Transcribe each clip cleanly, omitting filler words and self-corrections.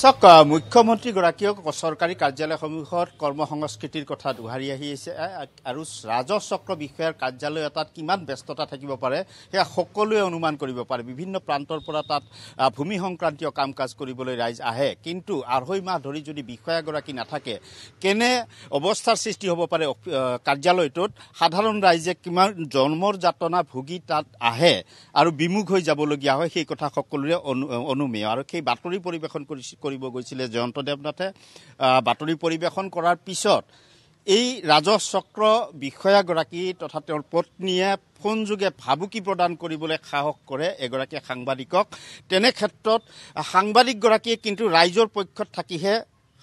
চাওক মুখ্যমন্ত্ৰীগৰাকীয়ে চৰকাৰী কাৰ্যালয়সমূহত কৰ্মসংস্কৃতিৰ কথা দোহাৰি আহি আছে আৰু ৰাজহ চক্ৰ বিষয়াৰ কাৰ্যালয় এটাত কিমান ব্যস্ততা থাকিব পাৰে সেয়া সকলোৱে অনুমান কৰিব পাৰে। বিভিন্ন প্ৰান্তৰ পৰা তাত ভূমি সংক্ৰান্তীয় কাম কাজ কৰিবলৈ ৰাইজ আহে, কিন্তু আঢ়ৈ মাহ ধৰি যদি বিষয়াগৰাকী নাথাকে কেনে অৱস্থাৰ সৃষ্টি হ'ব পাৰে কাৰ্যালয়টোত। সাধাৰণ ৰাইজে কিমান জন্মৰ যাতনা ভুগি তাত আহে আৰু বিমুখ হৈ যাবলগীয়া হয় সেই কথা সকলোৰে অনুমেয়। আৰু সেই বাতৰি পৰিৱেশন কৰিব গৈছিলে জয়ন্ত দেৱনাথে। বাতৰি পৰিৱেশন কৰাৰ পিছত এই ৰাজহ চক্ৰ বিষয়াগৰাকী তথা তেওঁৰ পত্নীয়ে ফোনযোগে ভাবুকি প্ৰদান কৰিবলৈ সাহস কৰে এগৰাকী সাংবাদিকক। তেনে ক্ষেত্ৰত সাংবাদিকগৰাকীয়ে কিন্তু ৰাইজৰ পক্ষত থাকিহে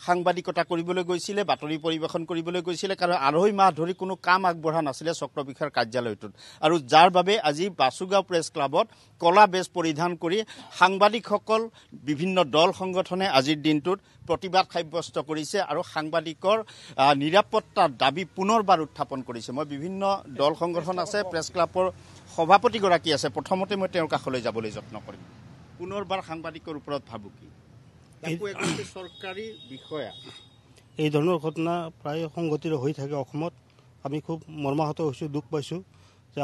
সাংবাদিকতা কৰিবলৈ গৈছিলে, বাতৰি পৰিৱেশন কৰিবলৈ গৈছিলে, কাৰণ আঢ়ৈ মাহ ধৰি কোনো কাম আগবঢ়া নাছিলে চক্ৰ বিষয়াৰ কাৰ্যালয়টোত। আৰু যাৰ বাবে আজি বাসুগাঁও প্ৰেছ ক্লাবত কলা বেজ পৰিধান কৰি সাংবাদিকসকল বিভিন্ন দল সংগঠনে আজিৰ দিনটোত প্ৰতিবাদ সাব্যস্ত কৰিছে আৰু সাংবাদিকৰ নিৰাপত্তাৰ দাবী পুনৰবাৰ উত্থাপন কৰিছে। মই বিভিন্ন দল সংগঠন আছে, প্ৰেছ ক্লাবৰ সভাপতিগৰাকী আছে, প্ৰথমতে মই তেওঁৰ কাষলৈ যাবলৈ যত্ন কৰিম। পুনৰবাৰ সাংবাদিকৰ ওপৰত ভাবুকি, চৰকাৰী বিষয়া। এই ধৰণৰ ঘটনা প্ৰায় সংঘটিত হৈ থাকে অসমত। আমি খুব মৰ্মাহত হৈছোঁ, দুখ পাইছোঁ যে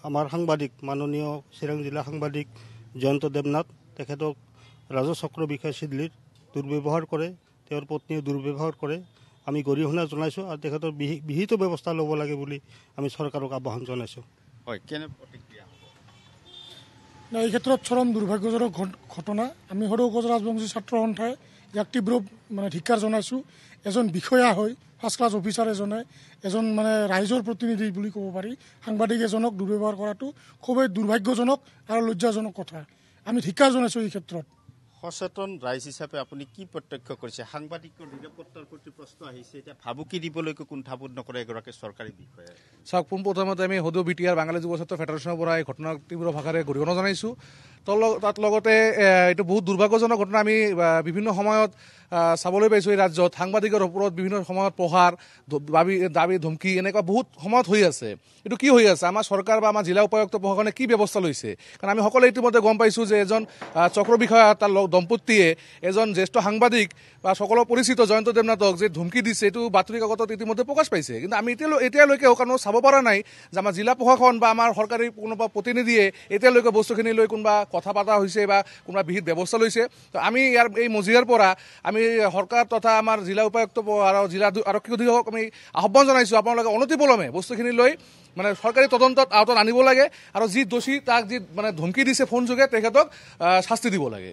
আমাৰ সাংবাদিক মাননীয় চিৰাং জিলা সাংবাদিক জয়ন্ত দেৱনাথ তেখেতক ৰাজহ চক্ৰ বিষয়া চিডলিৰ দুৰ্ব্যৱহাৰ কৰে, তেওঁৰ পত্নীয়ে দুৰ্ব্যৱহাৰ কৰে। আমি গৰিহণা জনাইছোঁ আৰু তেখেতৰ বিহিত ব্যৱস্থা ল'ব লাগে বুলি আমি চৰকাৰক আহ্বান জনাইছোঁ। হয়, কেনে প্ৰতিক্ৰিয়া? এই ক্ষেত্ৰত চৰম দুৰ্ভাগ্যজনক ঘটনা। আমি সদৌ ৰাজবংশী ছাত্ৰ সন্থাই ইয়াক তীব্ৰ ধিক্কাৰ জনাইছোঁ। এজন বিষয়া হৈ ফাৰ্ষ্ট ক্লাছ অফিচাৰ এজন ৰাইজৰ প্ৰতিনিধি বুলি ক'ব পাৰি সাংবাদিক এজনক দুৰ্ব্যৱহাৰ কৰাটো খুবেই দুৰ্ভাগ্যজনক আৰু লজ্জাজনক কথা। আমি ধিক্কাৰ জনাইছোঁ এই ক্ষেত্ৰত। সচেতন ৰাইজ হিচাপে আপুনি কি প্ৰত্যক্ষ কৰিছে? সাংবাদিকৰ নিৰাপত্তাৰ প্ৰতি প্ৰশ্ন আহিছে, এতিয়া ভাবুকি দিবলৈকো কুণ্ঠাবোধ নকৰে এগৰাকী চৰকাৰী বিষয়াই। চাওক, পোনপ্ৰথমতে আমি সদৌ BTR বাঙালী যুৱ ছাত্ৰ ফেডাৰেশ্যনৰ পৰা এই ঘটনাক তীব্ৰ ভাষাৰে গৰিহণা জনাইছোঁ। তাত লগতে এইটো বহুত দুৰ্ভাগ্যজনক ঘটনা। আমি বিভিন্ন সময়ত চাবলৈ পাইছোঁ এই ৰাজ্যত সাংবাদিকৰ ওপৰত বিভিন্ন সময়ত প্ৰহাৰ, দাবী ধমকি এনেকুৱা বহুত সময়ত হৈ আছে। এইটো কি হৈ আছে? আমাৰ চৰকাৰ বা আমাৰ জিলা উপায়ুক্ত প্ৰশাসনে কি ব্যৱস্থা লৈছে? কাৰণ আমি সকলোৱে ইতিমধ্যে গম পাইছোঁ যে এজন চক্ৰ বিষয়া তাৰ দম্পতীয়ে এজন জ্যেষ্ঠ সাংবাদিক বা সকলো পৰিচিত জয়ন্ত দেৱনাথক যে ধমকি দিছে, এইটো বাতৰি কাকতত ইতিমধ্যে প্ৰকাশ পাইছে। কিন্তু আমি এতিয়ালৈকে কোনো চাব পৰা নাই যে আমাৰ জিলা প্ৰশাসন বা আমাৰ চৰকাৰী কোনোবা প্ৰতিনিধিয়ে এতিয়ালৈকে বস্তুখিনি লৈ কোনোবা কথা পতা হৈছে বা কোনোবা বিহিত ব্যৱস্থা লৈছে। তো আমি এই মজিয়াৰ পৰা আমি চৰকাৰ তথা আমাৰ জিলা উপায়ুক্ত আৰু জিলা আৰক্ষী অধীক্ষকক আমি আহ্বান জনাইছোঁ, আপোনালোকে অনতিপলমে বস্তুখিনি লৈ চৰকাৰী তদন্তত আওতাত আনিব লাগে আৰু যি দোষী তাক যি ধমকি দিছে ফোনযোগে তেখেতক শাস্তি দিব লাগে।